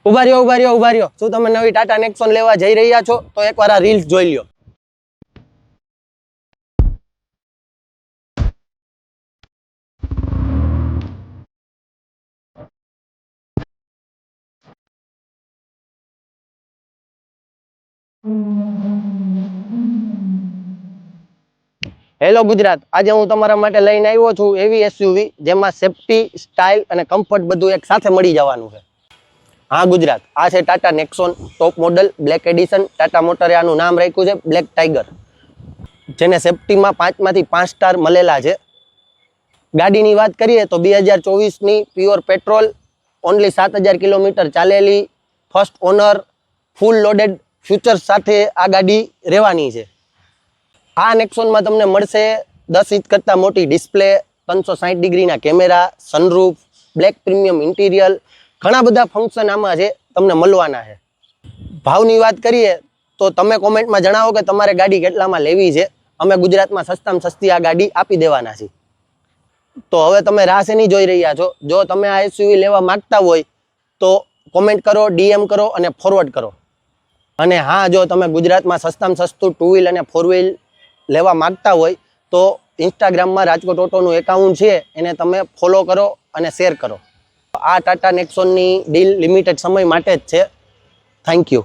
ઉભા રહ્યો। શું તમે નવી ટાટા નેક્સોન લેવા જઈ રહ્યા છો? તો એકવાર આ રીલ્સ જોઈ લ્યો। હેલો ગુજરાત, આજે હું તમારા માટે લઈને આવ્યો છું એવી એસયુવી જેમાં સેફટી, સ્ટાઇલ અને કમ્ફર્ટ બધું એક સાથે મળી જવાનું છે। હા ગુજરાત, આ છે Tata Nexon top model black edition. Tata મોટરે આનું નામ રાખ્યું છે બ્લેક ટાઈગર, જેને સેફટીમાં 5 માંથી 5 સ્ટાર મળેલા છે। ગાડીની વાત કરીએ તો 2024ની પ્યોર પેટ્રોલ, ઓનલી 7000 કિલોમીટર ચાલેલી, ફર્સ્ટ ઓનર, ફૂલ લોડેડ ફ્યુચર્સ સાથે આ ગાડી રહેવાની છે। આ નેક્સોનમાં તમને મળશે 10 ઇંચ કરતાં મોટી ડિસ્પ્લે, 360 ડિગ્રીના camera, sunroof, black premium interior, ઘણા બધા ફંક્શન આમાં છે તમને મળવાના છે। ભાવની વાત કરીએ તો તમે કોમેન્ટમાં જણાવો કે તમારે ગાડી કેટલામાં લેવી છે। અમે ગુજરાતમાં સસ્તામાં સસ્તી આ ગાડી આપી દેવાના છીએ। તો હવે તમે રાહ શેની જોઈ રહ્યા છો? જો તમે આ એસયુવી લેવા માંગતા હોય તો કોમેન્ટ કરો, ડીએમ કરો અને ફોરવર્ડ કરો। અને હા, જો તમે ગુજરાતમાં સસ્તામાં સસ્તું 2 વ્હીલ અને 4 વ્હીલ લેવા માંગતા હોય તો ઇન્સ્ટાગ્રામમાં રાજકોટ ઓટોનું એકાઉન્ટ છે, એને તમે ફોલો કરો અને શેર કરો। આ ટાટા નેક્સોનની ડીલ લિમિટેડ સમય માટે જ છે। Thank you.